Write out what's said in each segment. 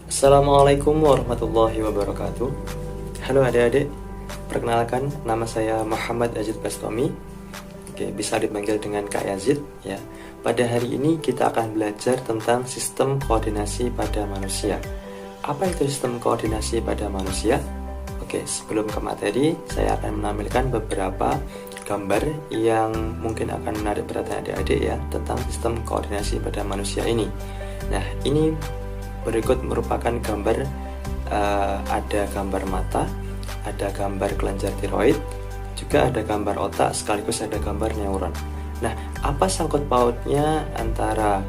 Assalamualaikum warahmatullahi wabarakatuh. Halo adik-adik, perkenalkan nama saya Muhammad Yazid Bastomi. Bisa dipanggil dengan Kak Yazid ya. Pada hari ini kita akan belajar tentang sistem koordinasi pada manusia. Apa itu sistem koordinasi pada manusia? Sebelum ke materi, saya akan menampilkan beberapa gambar yang mungkin akan menarik perhatian adik-adik ya tentang sistem koordinasi pada manusia ini. Nah, ini berikut merupakan gambar, ada gambar mata, ada gambar kelenjar tiroid, juga ada gambar otak, sekaligus ada gambar neuron. Nah, apa sangkut pautnya antara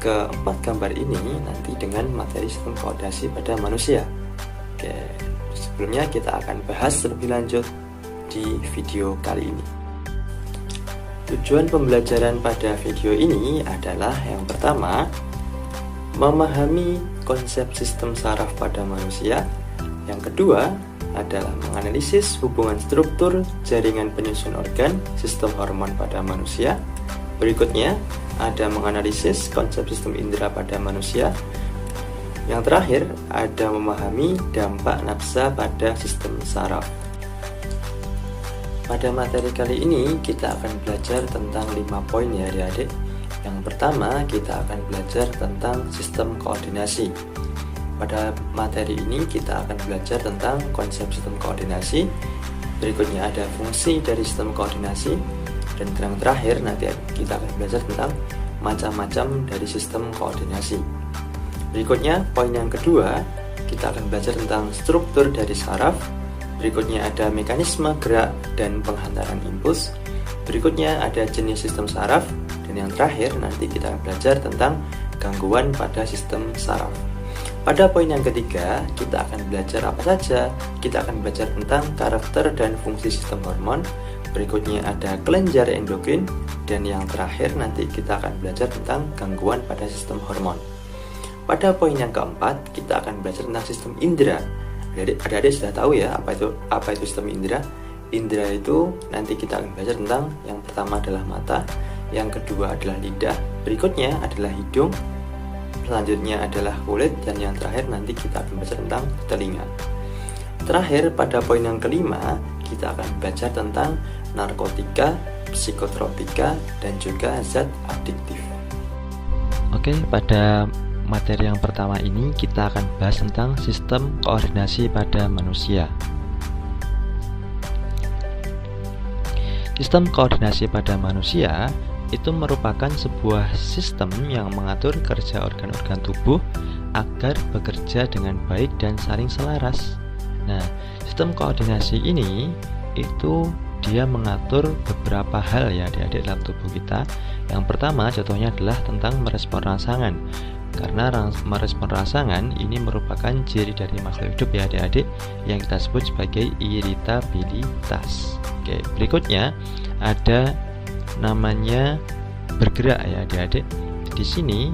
keempat gambar ini nanti dengan materi sistem koordinasi pada manusia? Sebelumnya kita akan bahas lebih lanjut di video kali ini. Tujuan pembelajaran pada video ini adalah yang pertama, memahami konsep sistem saraf pada manusia. Yang kedua adalah menganalisis hubungan struktur jaringan penyusun organ sistem hormon pada manusia. Berikutnya ada menganalisis konsep sistem indera pada manusia. Yang terakhir ada memahami dampak nafsa pada sistem saraf. Pada materi kali ini kita akan belajar tentang 5 poin ya adik-adik. Yang pertama, kita akan belajar tentang sistem koordinasi. Pada materi ini kita akan belajar tentang konsep sistem koordinasi. Berikutnya ada fungsi dari sistem koordinasi. Dan yang terakhir nanti kita akan belajar tentang macam-macam dari sistem koordinasi. Berikutnya, poin yang kedua, kita akan belajar tentang struktur dari saraf. Berikutnya ada mekanisme gerak dan penghantaran impuls. Berikutnya ada jenis sistem saraf. Dan yang terakhir nanti kita akan belajar tentang gangguan pada sistem saraf. Pada poin yang ketiga kita akan belajar apa saja? Kita akan belajar tentang karakter dan fungsi sistem hormon. Berikutnya ada kelenjar endokrin. Dan yang terakhir nanti kita akan belajar tentang gangguan pada sistem hormon. Pada poin yang keempat kita akan belajar tentang sistem indera. Adik-adik sudah tahu ya apa itu sistem indera. Indera itu nanti kita akan belajar tentang yang pertama adalah mata, yang kedua adalah lidah, berikutnya adalah hidung, selanjutnya adalah kulit, dan yang terakhir nanti kita akan belajar tentang telinga. Terakhir pada poin yang kelima kita akan belajar tentang narkotika, psikotropika, dan juga zat adiktif. Pada materi yang pertama ini kita akan bahas tentang sistem koordinasi pada manusia. Sistem koordinasi pada manusia itu merupakan sebuah sistem yang mengatur kerja organ-organ tubuh agar bekerja dengan baik dan saling selaras. Nah, sistem koordinasi ini itu dia mengatur beberapa hal ya adik-adik dalam tubuh kita. Yang pertama contohnya adalah tentang merespon rangsangan. Karena merespon rangsangan ini merupakan ciri dari makhluk hidup ya adik-adik yang kita sebut sebagai iritabilitas. Berikutnya ada namanya bergerak ya adik-adik. Di sini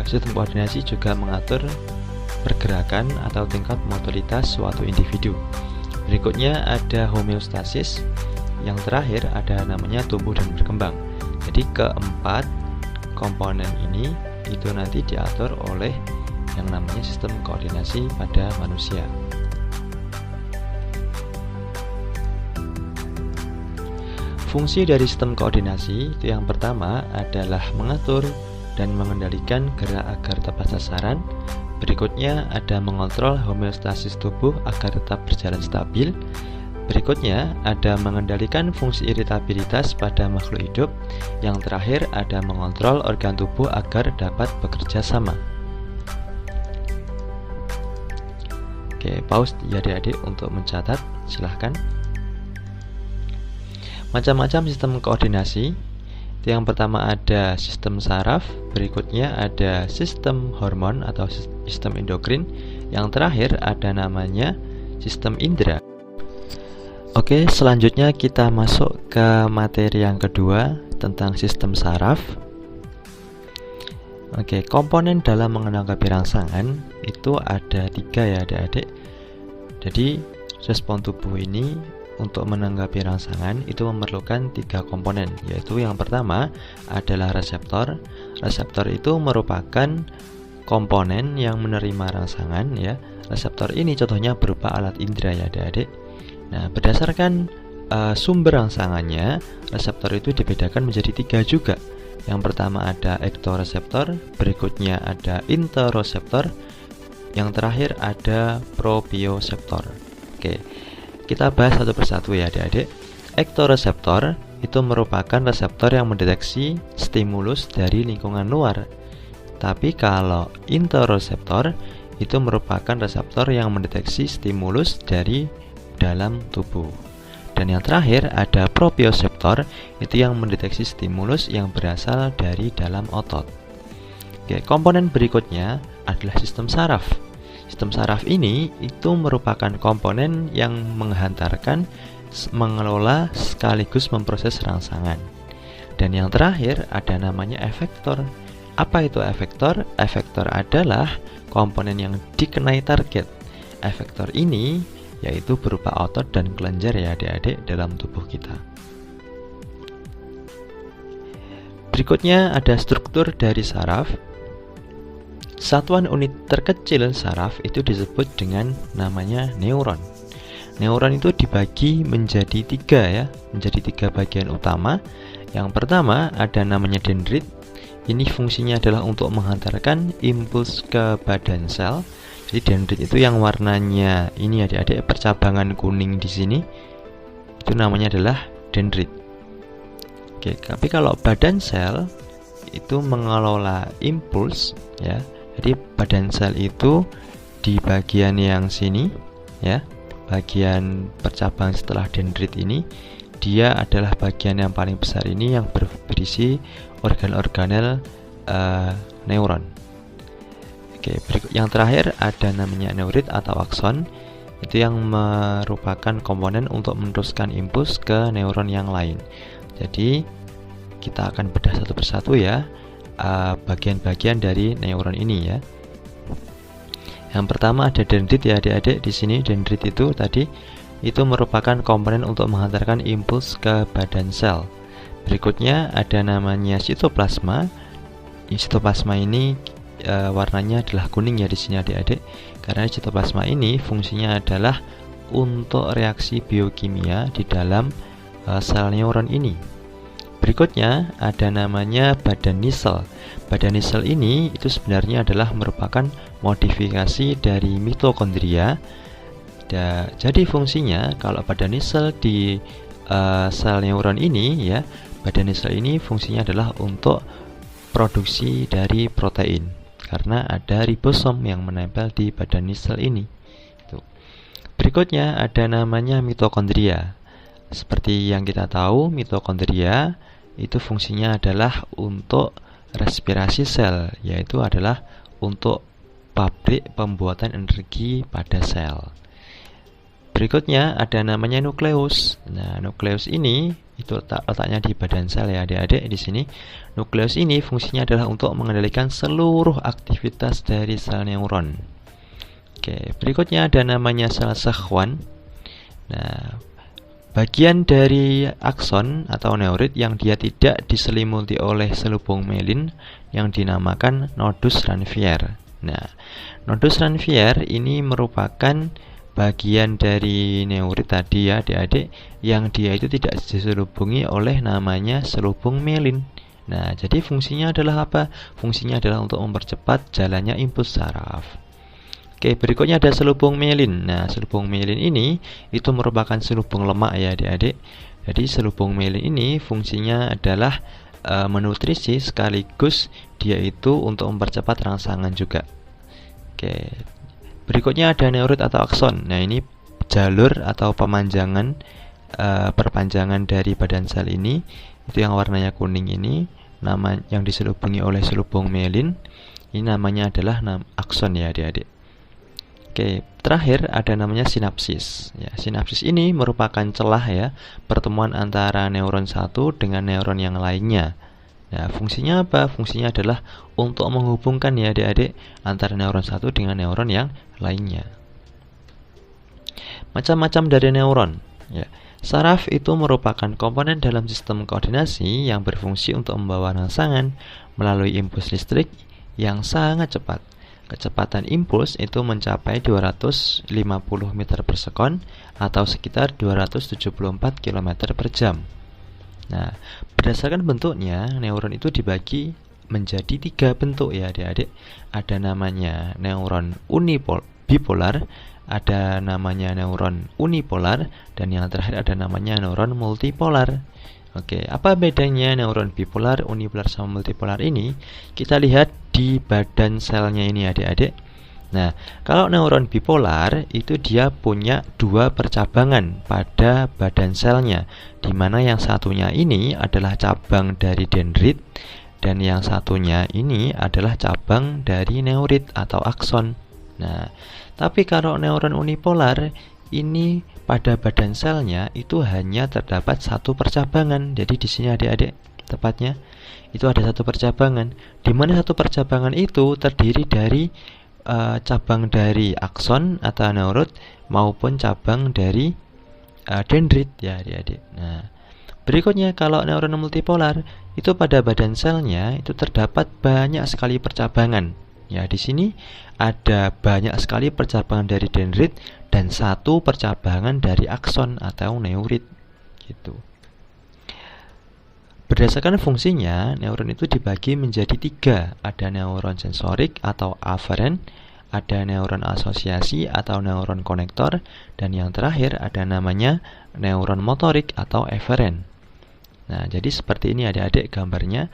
sistem koordinasi juga mengatur pergerakan atau tingkat motoritas suatu individu. Berikutnya ada homeostasis. Yang terakhir ada namanya tumbuh dan berkembang. Jadi keempat komponen ini itu nanti diatur oleh yang namanya sistem koordinasi pada manusia. Fungsi dari sistem koordinasi itu yang pertama adalah mengatur dan mengendalikan gerak agar tepat sasaran. Berikutnya ada mengontrol homeostasis tubuh agar tetap berjalan stabil. Berikutnya ada mengendalikan fungsi iritabilitas pada makhluk hidup. Yang terakhir ada mengontrol organ tubuh agar dapat bekerja sama. Pause ya adik-adik untuk mencatat, silahkan. Macam-macam sistem koordinasi. Yang pertama ada sistem saraf, berikutnya ada sistem hormon atau sistem endokrin. Yang terakhir ada namanya sistem indera. Selanjutnya kita masuk ke materi yang kedua tentang sistem saraf. Komponen dalam menanggapi rangsangan itu ada 3 ya adik-adik. Jadi respon tubuh ini untuk menanggapi rangsangan itu memerlukan 3 komponen, yaitu yang pertama adalah reseptor. Reseptor itu merupakan komponen yang menerima rangsangan ya. Reseptor ini contohnya berupa alat indera ya adik-adik. Nah, berdasarkan sumber rangsangannya, reseptor itu dibedakan menjadi 3 juga. Yang pertama ada ektoreseptor, berikutnya ada interoreseptor, yang terakhir ada proprioseptor. Oke, kita bahas satu persatu ya adik-adik. Ektoreseptor itu merupakan reseptor yang mendeteksi stimulus dari lingkungan luar. Tapi kalau interoreseptor itu merupakan reseptor yang mendeteksi stimulus dari dalam tubuh. Dan yang terakhir ada proprioseptor, itu yang mendeteksi stimulus yang berasal dari dalam otot. Oke, komponen berikutnya adalah sistem saraf. Sistem saraf ini itu merupakan komponen yang menghantarkan, mengelola sekaligus memproses rangsangan. Dan yang terakhir ada namanya efektor. Apa itu efektor? Efektor adalah komponen yang dikenai target. Efektor ini yaitu berupa otot dan kelenjar ya adik-adik dalam tubuh kita. Berikutnya ada struktur dari saraf. Satuan unit terkecil saraf itu disebut dengan namanya neuron. Neuron itu dibagi menjadi 3 ya, menjadi 3 bagian utama. Yang pertama ada namanya dendrit. Ini fungsinya adalah untuk menghantarkan impuls ke badan sel. Jadi dendrit itu yang warnanya ini adik-adik percabangan kuning di sini. Itu namanya adalah dendrit. Oke, tapi kalau badan sel itu mengelola impuls ya. Jadi badan sel itu di bagian yang sini ya. Bagian percabang setelah dendrit ini, dia adalah bagian yang paling besar ini yang berisi organ-organel neuron. Oke, berikut yang terakhir ada namanya neurit atau akson. Itu yang merupakan komponen untuk meneruskan impuls ke neuron yang lain. Jadi kita akan bedah satu persatu ya, bagian-bagian dari neuron ini ya. Yang pertama ada dendrit ya adik-adik. Di sini dendrit itu tadi itu merupakan komponen untuk menghantarkan impuls ke badan sel. Berikutnya ada namanya sitoplasma. Sitoplasma ini warnanya adalah kuning ya di sini adik-adik. Karena sitoplasma ini fungsinya adalah untuk reaksi biokimia di dalam sel neuron ini. Berikutnya ada namanya badan nisel. Badan nisel ini itu sebenarnya adalah merupakan modifikasi dari mitokondria. Jadi fungsinya kalau badan nisel di sel neuron ini ya, badan nisel ini fungsinya adalah untuk produksi dari protein karena ada ribosom yang menempel di badan nisel ini. Berikutnya ada namanya mitokondria. Seperti yang kita tahu, mitokondria itu fungsinya adalah untuk respirasi sel, yaitu adalah untuk pabrik pembuatan energi pada sel. Berikutnya ada namanya nukleus. Nah, nukleus ini itu letaknya di badan sel ya adik-adik di sini. Nukleus ini fungsinya adalah untuk mengendalikan seluruh aktivitas dari sel neuron. Oke, berikutnya ada namanya sel Schwann. Nah, bagian dari akson atau neurit yang dia tidak diselimuti oleh selubung myelin yang dinamakan nodus Ranvier. Nah, nodus Ranvier ini merupakan bagian dari neurit tadi ya adik-adik, yang dia itu tidak diselubungi oleh namanya selubung myelin. Nah, jadi fungsinya adalah apa? Fungsinya adalah untuk mempercepat jalannya impuls saraf. Oke, berikutnya ada selubung myelin. Nah, selubung myelin ini itu merupakan selubung lemak ya adik-adik. Jadi selubung myelin ini fungsinya adalah menutrisi sekaligus dia itu untuk mempercepat rangsangan juga. Oke. Berikutnya ada neurit atau akson. Nah, ini jalur atau pemanjangan perpanjangan dari badan sel ini. Itu yang warnanya kuning ini, nama yang diselubungi oleh selubung myelin. Ini namanya adalah akson ya adik-adik. Oke, terakhir ada namanya sinapsis. Ya, sinapsis ini merupakan celah ya pertemuan antara neuron satu dengan neuron yang lainnya. Nah, fungsinya apa? Fungsinya adalah untuk menghubungkan ya adik-adik antara neuron satu dengan neuron yang lainnya. Macam-macam dari neuron. Ya, saraf itu merupakan komponen dalam sistem koordinasi yang berfungsi untuk membawa rangsangan melalui impuls listrik yang sangat cepat. kecepatan impuls itu mencapai 250 meter per sekon atau sekitar 274 km per jam. Nah, berdasarkan bentuknya, neuron itu dibagi menjadi 3 bentuk ya adik-adik. Ada namanya neuron bipolar, ada namanya neuron unipolar, dan yang terakhir ada namanya neuron multipolar. Oke, apa bedanya neuron bipolar, unipolar, sama multipolar ini? Kita lihat di badan selnya ini adik-adik. Nah, kalau neuron bipolar itu dia punya 2 percabangan pada badan selnya, di mana yang satunya ini adalah cabang dari dendrit dan yang satunya ini adalah cabang dari neurit atau akson. Nah, tapi kalau neuron unipolar ini pada badan selnya itu hanya terdapat 1 percabangan. Jadi di sini adik-adik tepatnya itu ada 1 percabangan, di mana 1 percabangan itu terdiri dari cabang dari akson atau neurot maupun cabang dari dendrit ya adik-adik. Nah, berikutnya kalau neuron multipolar itu pada badan selnya itu terdapat banyak sekali percabangan. Ya, di sini ada banyak sekali percabangan dari dendrit dan 1 percabangan dari akson atau neurit gitu. Berdasarkan fungsinya, neuron itu dibagi menjadi 3. Ada neuron sensorik atau aferen, ada neuron asosiasi atau neuron konektor, dan yang terakhir ada namanya neuron motorik atau eferen. Nah, jadi seperti ini adik-adik gambarnya,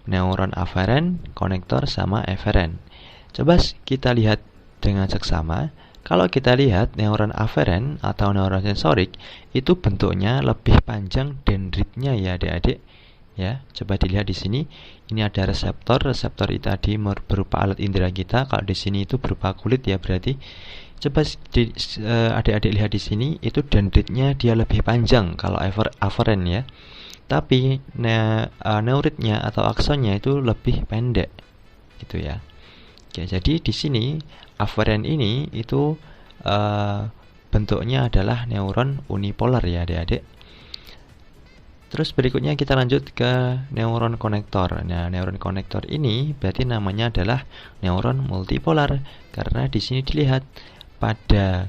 neuron aferen, konektor, sama eferen. Coba kita lihat dengan seksama. Kalau kita lihat neuron aferen atau neuron sensorik itu bentuknya lebih panjang dendritnya ya adik-adik. Ya, coba dilihat di sini. Ini ada reseptor. Reseptor itu tadi berupa alat indera kita. Kalau di sini itu berupa kulit ya berarti. Coba adik-adik lihat di sini itu dendritnya dia lebih panjang kalau aferen ya. Tapi neuritnya atau aksonnya itu lebih pendek gitu ya. Oke, jadi di sini aferen ini itu bentuknya adalah neuron unipolar ya adik-adik. Terus berikutnya kita lanjut ke neuron konektor. Nah, neuron konektor ini berarti namanya adalah neuron multipolar karena di sini dilihat pada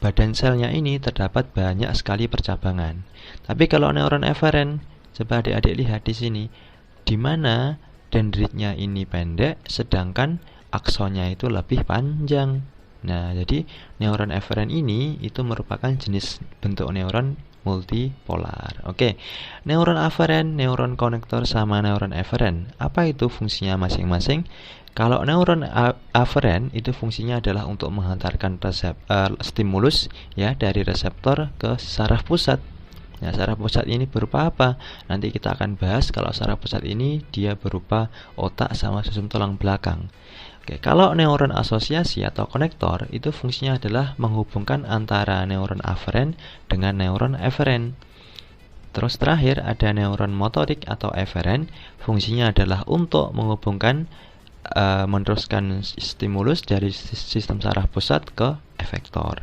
badan selnya ini terdapat banyak sekali percabangan. Tapi kalau neuron eferen, coba adik-adik lihat di sini, di mana dendritnya ini pendek, sedangkan aksonnya itu lebih panjang. Nah, jadi neuron eferen ini itu merupakan jenis bentuk neuron multipolar. Oke, neuron aferen, neuron konektor, sama neuron eferen. Apa itu fungsinya masing-masing? Kalau neuron aferen itu fungsinya adalah untuk menghantarkan stimulus ya dari reseptor ke saraf pusat. Nah, saraf pusat ini berupa apa? Nanti kita akan bahas. Kalau saraf pusat ini dia berupa otak sama sistem tulang belakang. Oke, kalau neuron asosiasi atau konektor itu fungsinya adalah menghubungkan antara neuron aferen dengan neuron eferen. Terus terakhir ada neuron motorik atau eferen. Fungsinya adalah untuk menghubungkan meneruskan stimulus dari sistem saraf pusat ke efektor.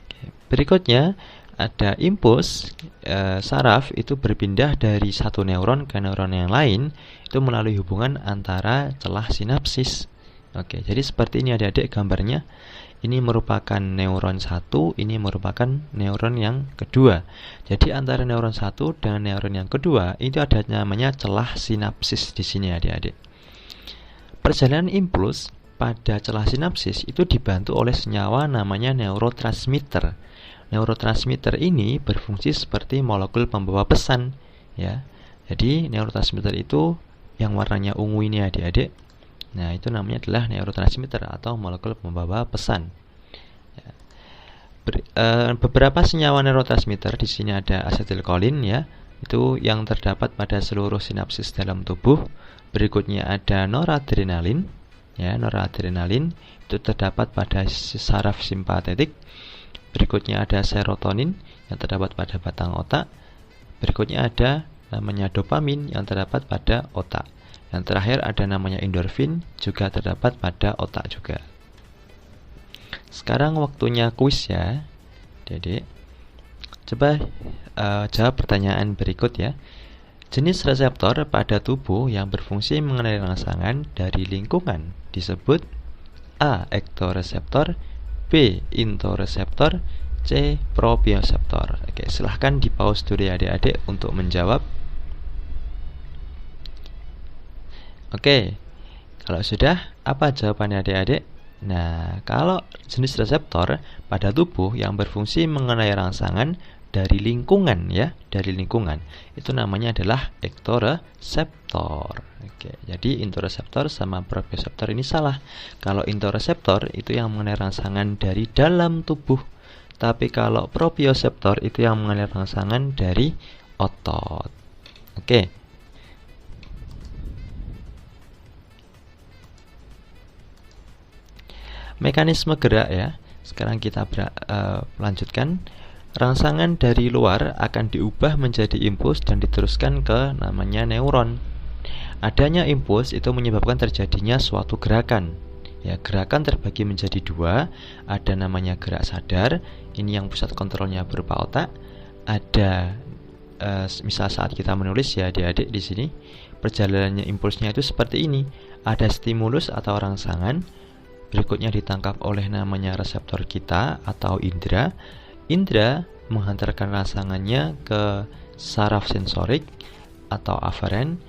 Oke, berikutnya ada impuls saraf itu berpindah dari satu neuron ke neuron yang lain itu melalui hubungan antara celah sinapsis. Oke, jadi seperti ini adik-adik gambarnya. Ini merupakan neuron 1, ini merupakan neuron yang kedua. Jadi antara neuron 1 dengan neuron yang kedua itu ada namanya celah sinapsis di sini adik-adik. Perjalanan impuls pada celah sinapsis itu dibantu oleh senyawa namanya neurotransmitter. Neurotransmitter ini berfungsi seperti molekul pembawa pesan ya. Jadi neurotransmitter itu yang warnanya ungu ini adik-adik. Nah, itu namanya adalah neurotransmitter atau molekul pembawa pesan. Ya. Beberapa senyawa neurotransmitter di sini ada asetilkolin ya. Itu yang terdapat pada seluruh sinapsis dalam tubuh. Berikutnya ada noradrenalin. Ya, noradrenalin itu terdapat pada saraf simpatetik. Berikutnya ada serotonin yang terdapat pada batang otak. Berikutnya ada namanya dopamin yang terdapat pada otak. Yang terakhir ada namanya endorfin juga terdapat pada otak juga. Sekarang waktunya kuis ya, Dedek. Coba jawab pertanyaan berikut ya. Jenis reseptor pada tubuh yang berfungsi mengenai rangsangan dari lingkungan disebut A. Ektoreseptor, B. Interoreseptor, C. Proprioseptor. Oke, silahkan di pause dulu ya adik-adik untuk menjawab. Oke, kalau sudah, apa jawabannya adik-adik? Nah, kalau jenis reseptor pada tubuh yang berfungsi mengenai rangsangan dari lingkungan ya, dari lingkungan, itu namanya adalah ektoreseptor. Oke, jadi interoreseptor sama proprioseptor ini salah. Kalau interoreseptor itu yang mengenai rangsangan dari dalam tubuh, tapi kalau proprioseptor itu yang mengenai rangsangan dari otot. Oke. Mekanisme gerak ya. Sekarang kita lanjutkan. Rangsangan dari luar akan diubah menjadi impuls dan diteruskan ke namanya neuron. Adanya impuls itu menyebabkan terjadinya suatu gerakan. Ya, gerakan terbagi menjadi dua. Ada namanya gerak sadar. Ini yang pusat kontrolnya berupa otak. Ada misal saat kita menulis ya adik-adik di sini, perjalanannya impulsnya itu seperti ini. Ada stimulus atau rangsangan. Berikutnya ditangkap oleh namanya reseptor kita atau indera. Indera menghantarkan rangsangannya ke saraf sensorik atau aferen.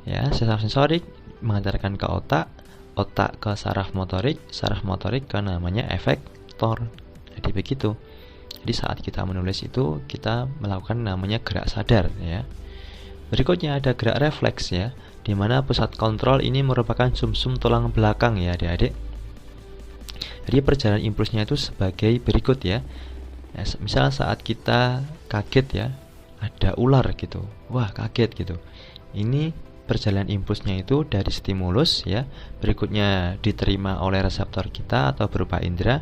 Ya, saraf sensorik menghantarkan ke otak, otak ke saraf motorik ke namanya efektor. Jadi begitu. Jadi saat kita menulis itu kita melakukan namanya gerak sadar ya. Berikutnya ada gerak refleks ya, di mana pusat kontrol ini merupakan sumsum tulang belakang ya adik-adik. Jadi perjalanan impulsnya itu sebagai berikut ya. Misal saat kita kaget ya, ada ular gitu, wah kaget gitu. Ini perjalanan impulsnya itu dari stimulus ya, berikutnya diterima oleh reseptor kita atau berupa indera,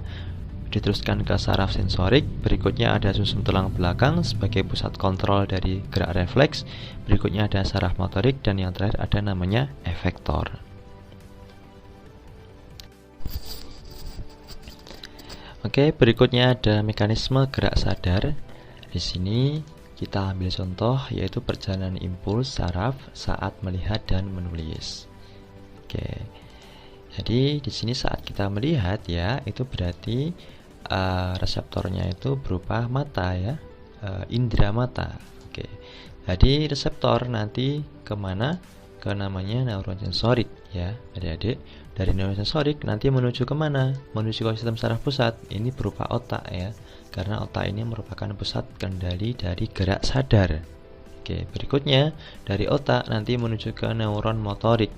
diteruskan ke saraf sensorik, berikutnya ada sumsum tulang belakang sebagai pusat kontrol dari gerak refleks, berikutnya ada saraf motorik, dan yang terakhir ada namanya efektor. Oke, berikutnya ada mekanisme gerak sadar. Di sini kita ambil contoh yaitu perjalanan impuls saraf saat melihat dan menulis. Oke. Jadi di sini saat kita melihat ya, itu berarti reseptornya itu berupa mata ya, indera mata. Oke. Jadi reseptor nanti kemana? Ke namanya neuron sensorik ya adik-adik. Dari neuron sensorik nanti menuju kemana? Menuju ke sistem saraf pusat. Ini berupa otak ya, karena otak ini merupakan pusat kendali dari gerak sadar. Oke, berikutnya dari otak nanti menuju ke neuron motorik.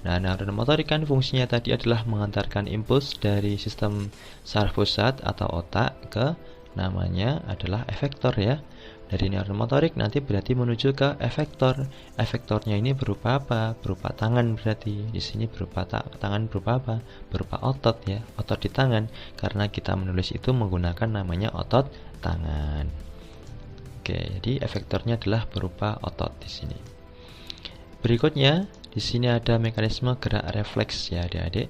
Nah, neuron motorik kan fungsinya tadi adalah mengantarkan impuls dari sistem saraf pusat atau otak ke namanya adalah efektor ya. Dari neuron motorik nanti berarti menuju ke efektor. Efektornya ini berupa apa? Berupa tangan berarti. Di sini berupa tangan berupa apa? Berupa otot ya, otot di tangan. Karena kita menulis itu menggunakan namanya otot tangan. Oke, jadi efektornya adalah berupa otot di sini. Berikutnya, di sini ada mekanisme gerak refleks ya adik-adik.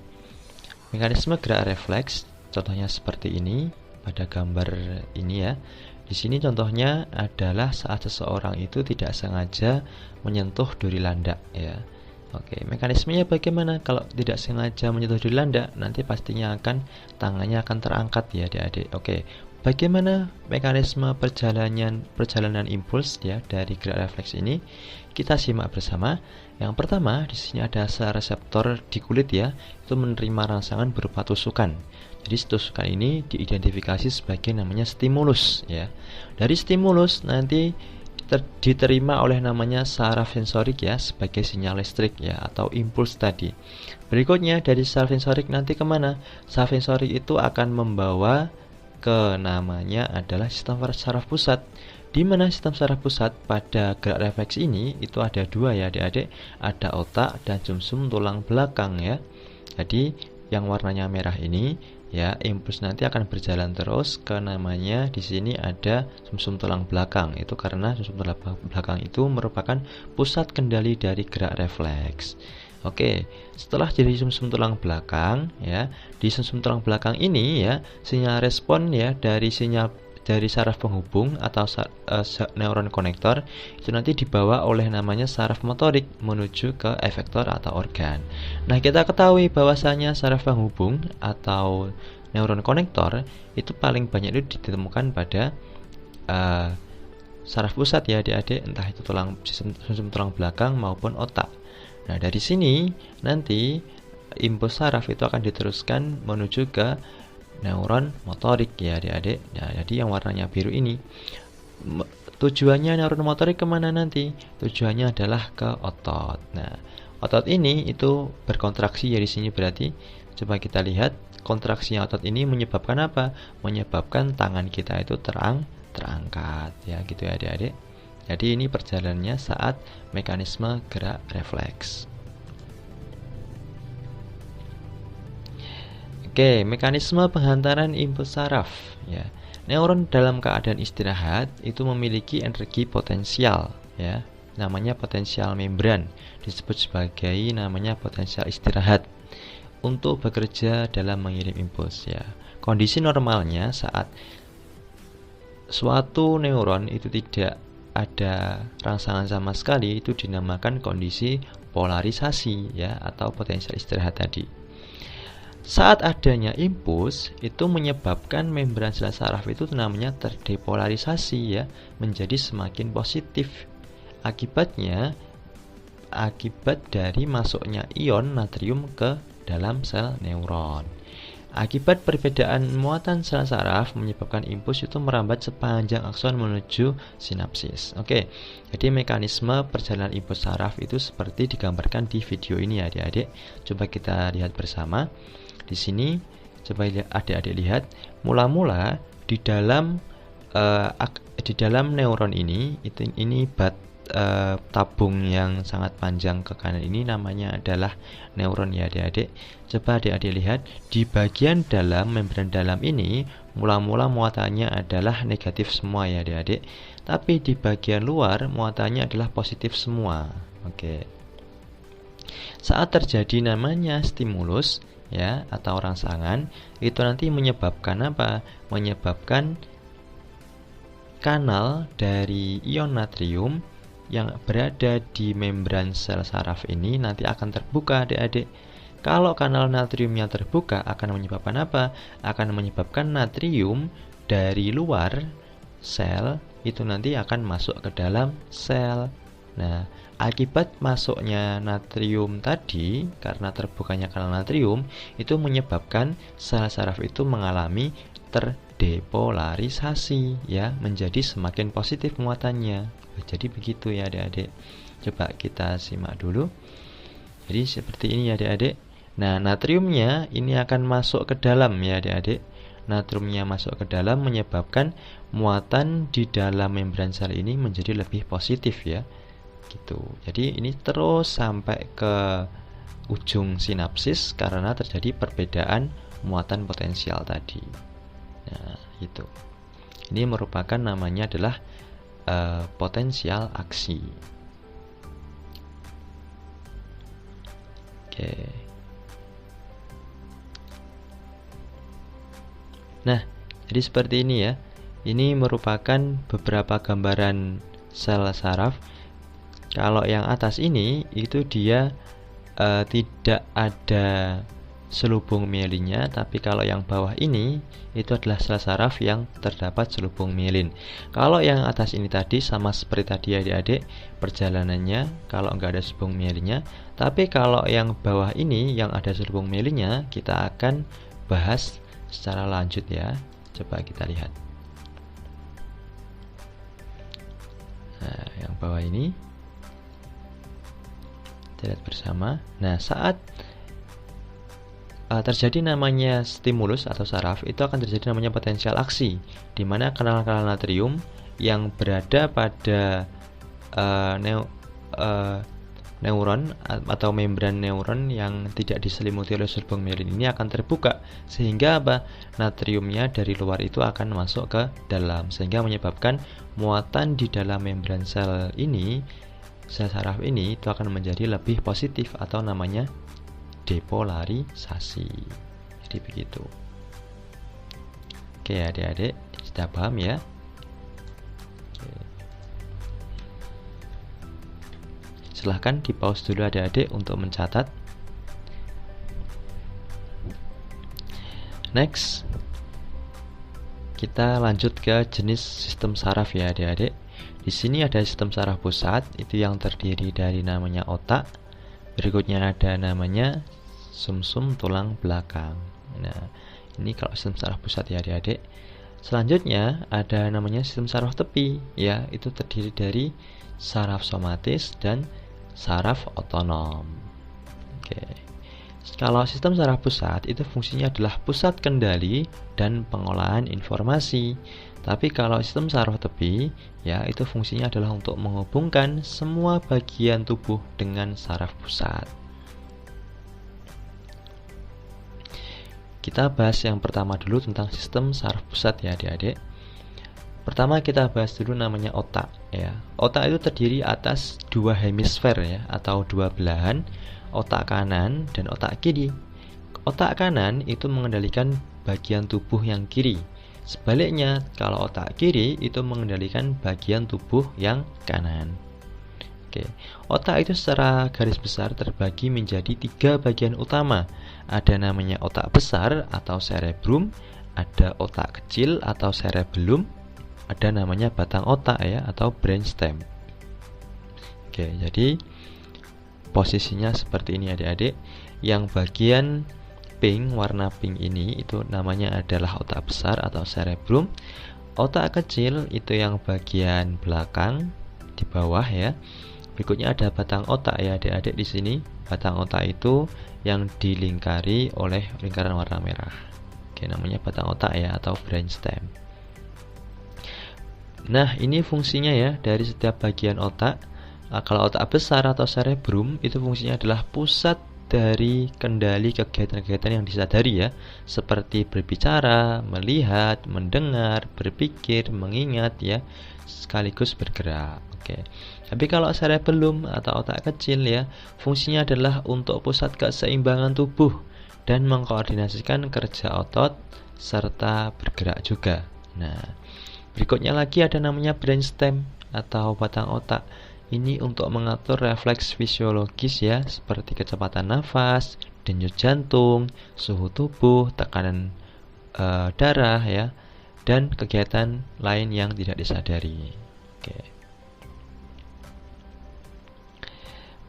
Mekanisme gerak refleks contohnya seperti ini pada gambar ini ya. Di sini contohnya adalah saat seseorang itu tidak sengaja menyentuh duri landak ya. Oke, mekanismenya bagaimana? Kalau tidak sengaja menyentuh duri landak, nanti pastinya tangannya akan terangkat ya adik-adik. Oke, bagaimana mekanisme perjalanan impuls ya dari gerak refleks ini? Kita simak bersama. Yang pertama, di sini ada reseptor di kulit ya, itu menerima rangsangan berupa tusukan. Jadi tusukan ini diidentifikasi sebagai namanya stimulus ya. Dari stimulus nanti diterima oleh namanya saraf sensorik ya sebagai sinyal listrik ya atau impuls tadi. Berikutnya dari saraf sensorik nanti kemana? Saraf sensorik itu akan membawa ke namanya adalah sistem saraf pusat. Di mana sistem saraf pusat pada gerak refleks ini itu ada dua ya adik-adik, ada otak dan sumsum tulang belakang ya. Jadi yang warnanya merah ini ya, impuls nanti akan berjalan terus ke namanya di sini ada sumsum tulang belakang. Itu karena sumsum tulang belakang itu merupakan pusat kendali dari gerak refleks. Oke, setelah jadi sumsum tulang belakang ya, di sumsum tulang belakang ini ya, sinyal respon ya dari sinyal dari saraf penghubung atau neuron konektor itu nanti dibawa oleh namanya saraf motorik menuju ke efektor atau organ. Nah, kita ketahui bahwasanya saraf penghubung atau neuron konektor itu paling banyak itu ditemukan pada saraf pusat ya adik-adik, entah itu sistem tulang belakang maupun otak. Nah, dari sini nanti impuls saraf itu akan diteruskan menuju ke neuron motorik ya adik-adik. Nah, jadi yang warnanya biru ini tujuannya neuron motorik kemana nanti? Tujuannya adalah ke otot. Nah, otot ini itu berkontraksi ya di sini, berarti coba kita lihat kontraksinya otot ini menyebabkan apa? Menyebabkan tangan kita itu terangkat ya gitu ya adik-adik. Jadi ini perjalanannya saat mekanisme gerak refleks. Oke, mekanisme penghantaran impuls saraf ya. Neuron dalam keadaan istirahat itu memiliki energi potensial ya. Namanya potensial membran, disebut sebagai namanya potensial istirahat untuk bekerja dalam mengirim impuls ya. Kondisi normalnya saat suatu neuron itu tidak ada rangsangan sama sekali itu dinamakan kondisi polarisasi ya, atau potensial istirahat tadi. Saat adanya impuls itu menyebabkan membran sel saraf itu namanya terdepolarisasi ya, menjadi semakin positif. Akibat dari masuknya ion natrium ke dalam sel neuron. Akibat perbedaan muatan sel saraf menyebabkan impuls itu merambat sepanjang akson menuju sinapsis. Oke, jadi mekanisme perjalanan impuls saraf itu seperti digambarkan di video ini ya adik-adik. Coba kita lihat bersama. Di sini coba adik-adik lihat, mula-mula di dalam neuron ini tabung yang sangat panjang ke kanan ini namanya adalah neuron ya adik-adik. Coba adik-adik lihat di bagian dalam membran dalam ini mula-mula muatannya adalah negatif semua ya adik-adik, tapi di bagian luar muatannya adalah positif semua. Oke. Saat terjadi namanya stimulus ya atau rangsangan, itu nanti menyebabkan apa? Menyebabkan kanal dari ion natrium yang berada di membran sel saraf ini nanti akan terbuka adik-adik. Kalau kanal natriumnya terbuka akan menyebabkan apa? Akan menyebabkan natrium dari luar sel itu nanti akan masuk ke dalam sel. Nah, akibat masuknya natrium tadi, karena terbukanya kanal natrium, itu menyebabkan sel saraf itu mengalami terdepolarisasi ya, menjadi semakin positif muatannya. Jadi begitu ya adik-adik. Coba kita simak dulu. Jadi seperti ini ya adik-adik. Nah, natriumnya ini akan masuk ke dalam ya adik-adik. Natriumnya masuk ke dalam menyebabkan muatan di dalam membran sel ini menjadi lebih positif ya. Gitu. Jadi ini terus sampai ke ujung sinapsis karena terjadi perbedaan muatan potensial tadi. Nah, itu. Ini merupakan namanya adalah potensial aksi. Oke. Nah, jadi seperti ini ya. Ini merupakan beberapa gambaran sel saraf. Kalau yang atas ini itu dia tidak ada selubung mielinnya, tapi kalau yang bawah ini itu adalah sel saraf yang terdapat selubung mielin. Kalau yang atas ini tadi sama seperti tadi adik-adik, perjalanannya kalau nggak ada selubung mielinnya. Tapi kalau yang bawah ini yang ada selubung mielinnya kita akan bahas secara lanjut ya. Coba kita lihat. Nah, yang bawah ini kita lihat bersama. Nah, saat terjadi namanya stimulus atau saraf, itu akan terjadi namanya potensial aksi, di mana kanal-kanal natrium yang berada pada neuron atau membran neuron yang tidak diselimuti oleh selubung mielin ini akan terbuka, sehingga apa? Natriumnya dari luar itu akan masuk ke dalam, sehingga menyebabkan muatan di dalam membran sel ini, sel saraf ini itu akan menjadi lebih positif atau namanya depolarisasi. Jadi begitu. Oke adik-adik, Sudah paham ya? Silahkan di pause dulu adik-adik untuk mencatat. Next, kita lanjut ke jenis sistem saraf ya adik-adik. Di sini ada sistem saraf pusat, itu yang terdiri dari namanya otak. Berikutnya ada namanya sumsum tulang belakang. Nah, ini kalau sistem saraf pusat ya adik-adik. Selanjutnya ada namanya sistem saraf tepi, ya, itu terdiri dari saraf somatis dan saraf otonom. Oke. Kalau sistem saraf pusat itu fungsinya adalah pusat kendali dan pengolahan informasi. Tapi kalau sistem saraf tepi, ya, itu fungsinya adalah untuk menghubungkan semua bagian tubuh dengan saraf pusat. Kita bahas yang pertama dulu tentang sistem saraf pusat ya adik-adik. Pertama kita bahas dulu namanya otak ya. Otak itu terdiri atas dua hemisfer ya, atau dua belahan, otak kanan dan otak kiri. Otak kanan itu mengendalikan bagian tubuh yang kiri. Sebaliknya, kalau otak kiri itu mengendalikan bagian tubuh yang kanan. Oke. Otak itu secara garis besar terbagi menjadi 3 bagian utama. Ada namanya otak besar atau cerebrum, ada otak kecil atau cerebellum, ada namanya batang otak ya, atau brainstem. Oke, jadi posisinya seperti ini adik-adik. Yang bagian pink, warna pink ini itu namanya adalah otak besar atau cerebrum. Otak kecil itu yang bagian belakang di bawah ya. Berikutnya ada batang otak ya adik-adik di sini. Batang otak itu yang dilingkari oleh lingkaran warna merah. Oke, namanya batang otak ya, atau brainstem. Nah, ini fungsinya ya dari setiap bagian otak. Kalau otak besar atau cerebrum itu fungsinya adalah pusat dari kendali kegiatan-kegiatan yang disadari ya, seperti berbicara, melihat, mendengar, berpikir, mengingat ya, sekaligus bergerak. Oke. Tapi kalau cerebellum atau otak kecil ya, fungsinya adalah untuk pusat keseimbangan tubuh dan mengkoordinasikan kerja otot serta bergerak juga. Nah, berikutnya lagi ada namanya brainstem atau batang otak. Ini untuk mengatur refleks fisiologis ya, seperti kecepatan nafas, denyut jantung, suhu tubuh, tekanan darah ya, dan kegiatan lain yang tidak disadari. Oke.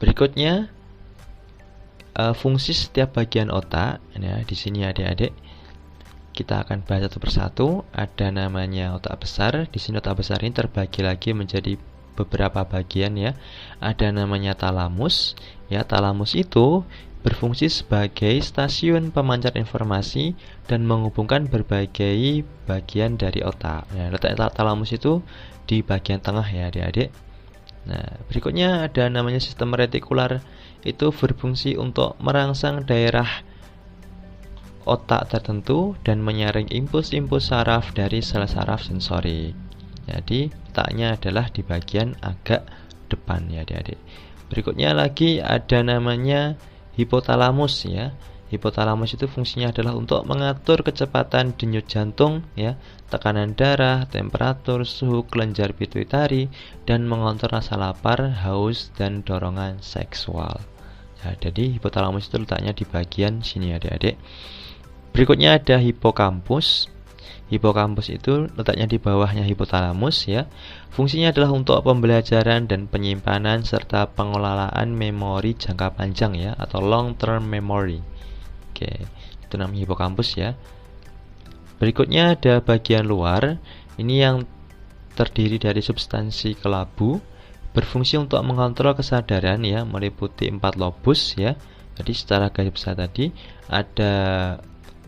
Berikutnya fungsi setiap bagian otak. Nah, di sini adik-adik kita akan bahas satu persatu. Ada namanya otak besar. Di sini otak besar ini terbagi lagi menjadi beberapa bagian ya. Ada namanya talamus. Ya, talamus itu berfungsi sebagai stasiun pemancar informasi dan menghubungkan berbagai bagian dari otak. Nah, letak talamus itu di bagian tengah ya adik-adik. Nah, berikutnya ada namanya sistem retikular. Itu berfungsi untuk merangsang daerah otak tertentu dan menyaring impuls-impuls saraf dari sel saraf sensorik. Jadi letaknya adalah di bagian agak depan ya adik-adik. Berikutnya lagi ada namanya hipotalamus ya. Hipotalamus itu fungsinya adalah untuk mengatur kecepatan denyut jantung ya, tekanan darah, temperatur, suhu kelenjar pituitari, dan mengontrol rasa lapar, haus, dan dorongan seksual. Nah, jadi hipotalamus itu letaknya di bagian sini adik-adik. Berikutnya ada hipokampus. Hipokampus itu letaknya di bawahnya hipotalamus ya. Fungsinya adalah untuk pembelajaran dan penyimpanan serta pengelolaan memori jangka panjang ya, atau long term memory. Oke, itu namanya hipokampus ya. Berikutnya ada bagian luar. Ini yang terdiri dari substansi kelabu, berfungsi untuk mengontrol kesadaran ya, meliputi 4 lobus ya. Jadi secara garis besar tadi ada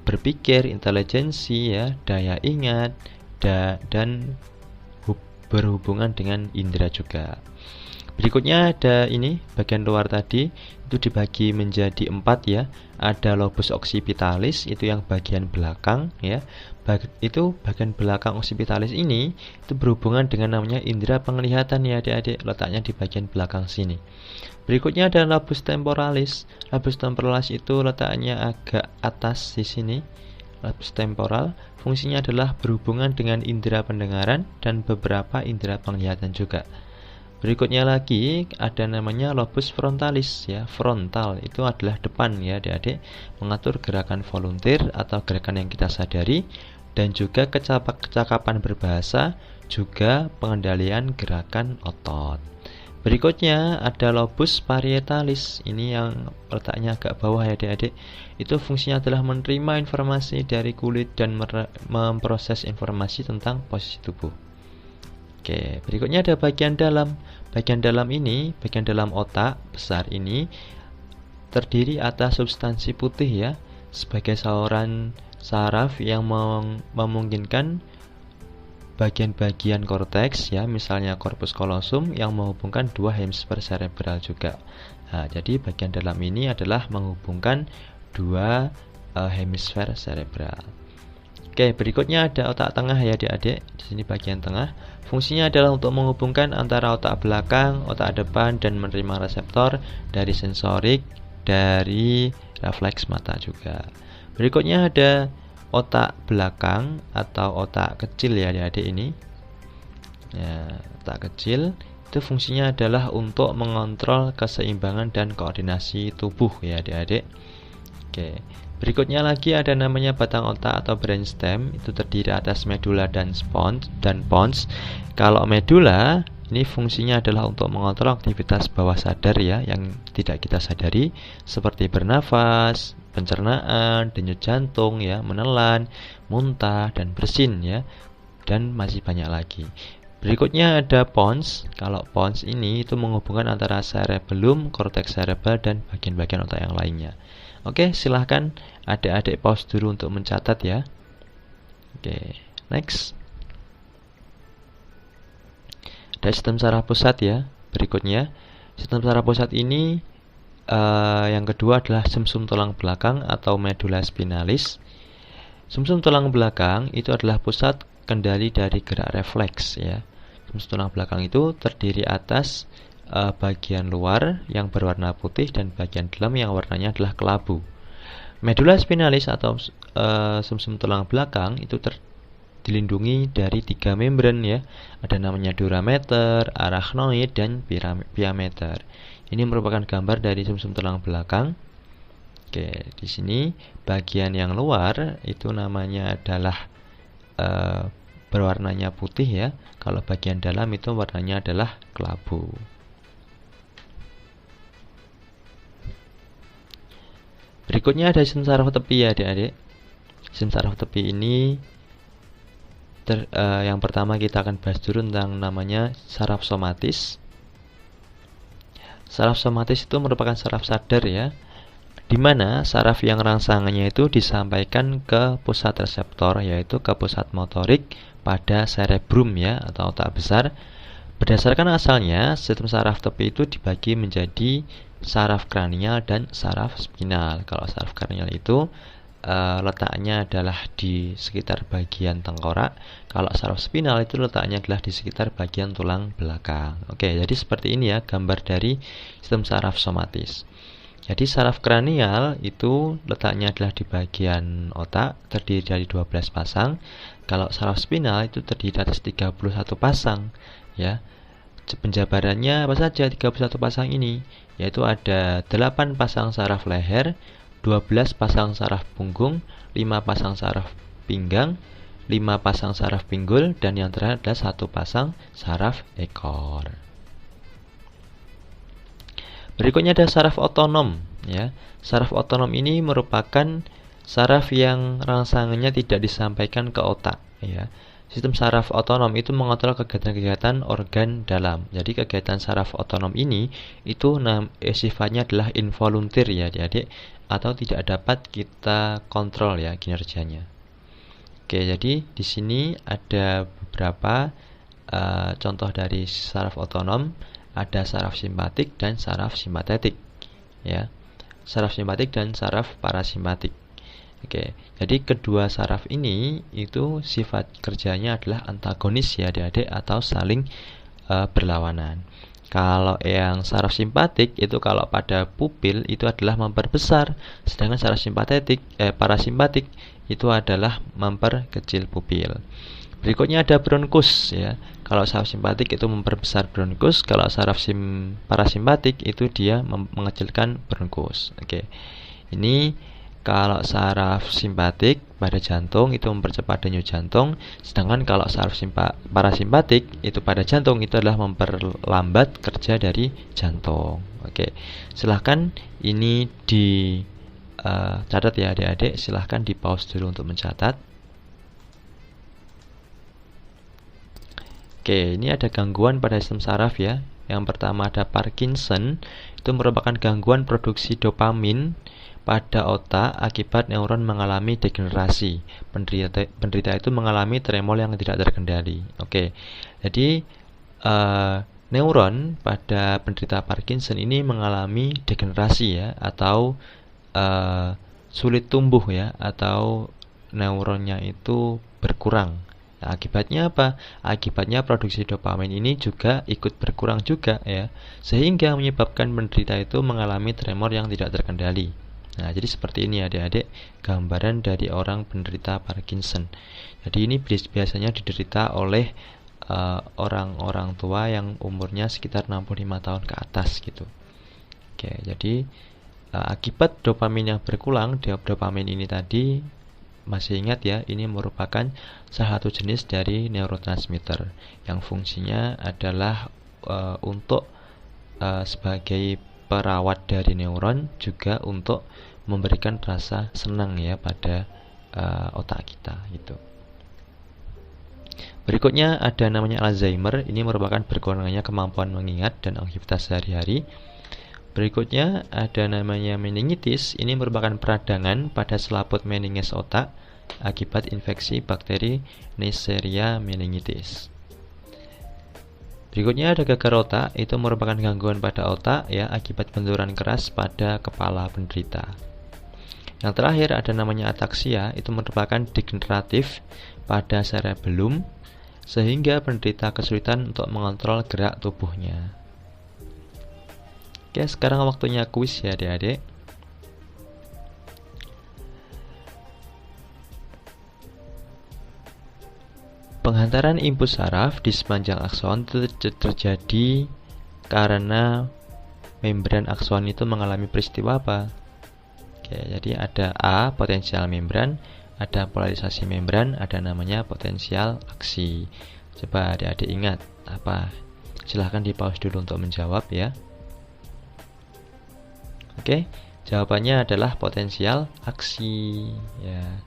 berpikir, intelijensi ya, daya ingat, dan berhubungan dengan indera juga. Berikutnya ada ini bagian luar tadi, itu dibagi menjadi 4 ya. Ada lobus occipitalis, itu yang bagian belakang ya. Itu bagian belakang occipitalis ini itu berhubungan dengan namanya indera penglihatan ya adik-adik, letaknya di bagian belakang sini. Berikutnya ada lobus temporalis. Lobus temporalis itu letaknya agak atas di sini. lobus temporal fungsinya adalah berhubungan dengan indera pendengaran dan beberapa indera penglihatan juga. Berikutnya lagi ada namanya lobus frontalis ya. Frontal itu adalah depan ya adik-adik, mengatur gerakan volunteer atau gerakan yang kita sadari, dan juga kecakapan berbahasa, juga pengendalian gerakan otot. Berikutnya ada lobus parietalis. Ini yang letaknya agak bawah ya adik-adik. Itu fungsinya adalah menerima informasi dari kulit dan memproses informasi tentang posisi tubuh. Oke, berikutnya ada bagian dalam. Bagian dalam ini, bagian dalam otak besar ini terdiri atas substansi putih ya, sebagai saluran saraf yang memungkinkan bagian-bagian korteks ya, misalnya korpus kolosum yang menghubungkan dua hemisfer cerebral juga. Nah, jadi bagian dalam ini adalah menghubungkan dua hemisfer cerebral. Oke, berikutnya ada otak tengah ya adik-adik. Di sini bagian tengah. Fungsinya adalah untuk menghubungkan antara otak belakang, otak depan, dan menerima reseptor dari sensorik, dari refleks mata juga. Berikutnya ada otak belakang atau otak kecil ya adik-adik ini. Ya, otak kecil itu fungsinya adalah untuk mengontrol keseimbangan dan koordinasi tubuh ya adik-adik. Oke. Berikutnya lagi ada namanya batang otak atau brainstem. Itu terdiri atas medula dan pons. Kalau medula ini fungsinya adalah untuk mengontrol aktivitas bawah sadar ya, yang tidak kita sadari, seperti bernafas, pencernaan, denyut jantung ya, menelan, muntah, dan bersin ya, dan masih banyak lagi. Berikutnya ada pons. Kalau pons ini itu menghubungkan antara cerebellum, korteks cerebral, dan bagian-bagian otak yang lainnya. Oke, silahkan adik-adik pause dulu untuk mencatat ya. Oke, next. Ada sistem saraf pusat ya. Berikutnya, sistem saraf pusat ini yang kedua adalah sumsum tulang belakang atau medula spinalis. Sumsum tulang belakang itu adalah pusat kendali dari gerak refleks ya. Sumsum tulang belakang itu terdiri atas bagian luar yang berwarna putih dan bagian dalam yang warnanya adalah kelabu. Medula spinalis atau sumsum tulang belakang itu dilindungi dari 3 membran ya. Ada namanya durameter, arachnoid, dan piameter. Ini merupakan gambar dari sumsum tulang belakang. Oke, di sini bagian yang luar itu namanya adalah berwarnanya putih ya. Kalau bagian dalam itu warnanya adalah kelabu. Berikutnya ada sistem saraf tepi ya adik-adik. Sistem saraf tepi ini yang pertama kita akan bahas dulu tentang namanya saraf somatis. Saraf somatis itu merupakan saraf sadar ya, di mana saraf yang rangsangannya itu disampaikan ke pusat reseptor, yaitu ke pusat motorik pada cerebrum ya, atau otak besar. Berdasarkan asalnya, sistem saraf tepi itu dibagi menjadi saraf kranial dan saraf spinal. Kalau saraf kranial itu letaknya adalah di sekitar bagian tengkorak. Kalau saraf spinal itu letaknya adalah di sekitar bagian tulang belakang. Oke, jadi seperti ini ya gambar dari sistem saraf somatis. Jadi saraf kranial itu letaknya adalah di bagian otak, terdiri dari 12 pasang. Kalau saraf spinal itu terdiri atas 31 pasang ya. Penjabarannya apa saja 31 pasang ini? Yaitu ada 8 pasang saraf leher, 12 pasang saraf punggung, 5 pasang saraf pinggang, 5 pasang saraf pinggul, dan yang terakhir adalah 1 pasang saraf ekor. Berikutnya ada saraf otonom ya. Saraf otonom ini merupakan saraf yang rangsangannya tidak disampaikan ke otak ya. Sistem saraf otonom itu mengontrol kegiatan-kegiatan organ dalam. Jadi kegiatan saraf otonom ini itu sifatnya adalah involunteer ya adik-adik, atau tidak dapat kita kontrol ya kinerjanya. Oke, jadi di sini ada beberapa contoh dari saraf otonom. Ada saraf simpatik dan saraf simpatetik ya. Saraf simpatik dan saraf parasimpatik. Oke, jadi kedua saraf ini itu sifat kerjanya adalah antagonis ya adik-adik, atau saling berlawanan. Kalau yang saraf simpatik itu kalau pada pupil itu adalah memperbesar, sedangkan saraf parasimpatik itu adalah memperkecil pupil. Berikutnya ada bronkus ya. Kalau saraf simpatik itu memperbesar bronkus, kalau saraf parasimpatik itu dia mengecilkan bronkus. Oke. Ini kalau saraf simpatik pada jantung itu mempercepat denyut jantung, sedangkan kalau saraf parasimpatik itu pada jantung itu adalah memperlambat kerja dari jantung. Oke. Silahkan ini di catat ya adik-adik, silahkan di pause dulu untuk mencatat. Oke, ini ada gangguan pada sistem saraf ya. Yang pertama ada Parkinson, itu merupakan gangguan produksi dopamin pada otak akibat neuron mengalami degenerasi. Penderita itu mengalami tremor yang tidak terkendali. Oke, jadi neuron pada penderita Parkinson ini mengalami degenerasi ya, atau sulit tumbuh ya, atau neuronnya itu berkurang. Nah, akibatnya apa? Akibatnya produksi dopamin ini juga ikut berkurang juga ya, sehingga menyebabkan penderita itu mengalami tremor yang tidak terkendali. Nah, jadi seperti ini adik-adik gambaran dari orang penderita Parkinson. Jadi ini biasanya diderita oleh orang-orang tua yang umurnya sekitar 65 tahun ke atas gitu. Oke, jadi akibat dopamin yang berkurang, dopamin ini tadi masih ingat ya, ini merupakan salah satu jenis dari neurotransmitter yang fungsinya adalah untuk sebagai perawat dari neuron, juga untuk memberikan rasa senang ya pada otak kita gitu. Berikutnya ada namanya Alzheimer, ini merupakan berkurangnya kemampuan mengingat dan aktivitas sehari-hari. Berikutnya ada namanya meningitis, ini merupakan peradangan pada selaput meninges otak akibat infeksi bakteri Neisseria meningitis. Berikutnya ada gagal otak, itu merupakan gangguan pada otak ya akibat benturan keras pada kepala penderita. Yang terakhir ada namanya ataksia, itu merupakan degeneratif pada cerebellum sehingga penderita kesulitan untuk mengontrol gerak tubuhnya. Oke, sekarang waktunya kuis ya adik-adik. Penghantaran impuls saraf di sepanjang akson itu terjadi karena membran akson itu mengalami peristiwa apa? Oke, jadi ada A, potensial membran, ada polarisasi membran, ada namanya potensial aksi. Coba adik-adik ingat apa? Silahkan di pause dulu untuk menjawab ya. Oke, jawabannya adalah potensial aksi ya.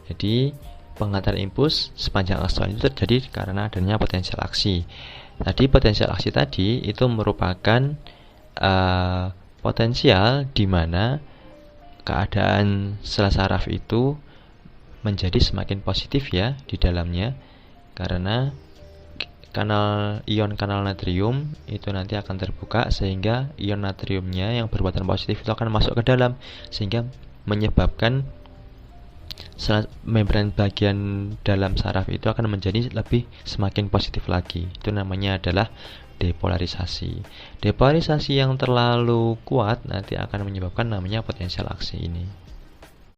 Jadi penghantaran impuls sepanjang akson itu terjadi karena adanya potensial aksi. Tadi potensial aksi tadi itu merupakan potensial di mana keadaan sel saraf itu menjadi semakin positif ya di dalamnya, karena ion kanal natrium itu nanti akan terbuka sehingga ion natriumnya yang bermuatan positif itu akan masuk ke dalam, sehingga menyebabkan membran bagian dalam saraf itu akan menjadi lebih semakin positif lagi. Itu namanya adalah depolarisasi. Depolarisasi yang terlalu kuat nanti akan menyebabkan namanya potensial aksi ini.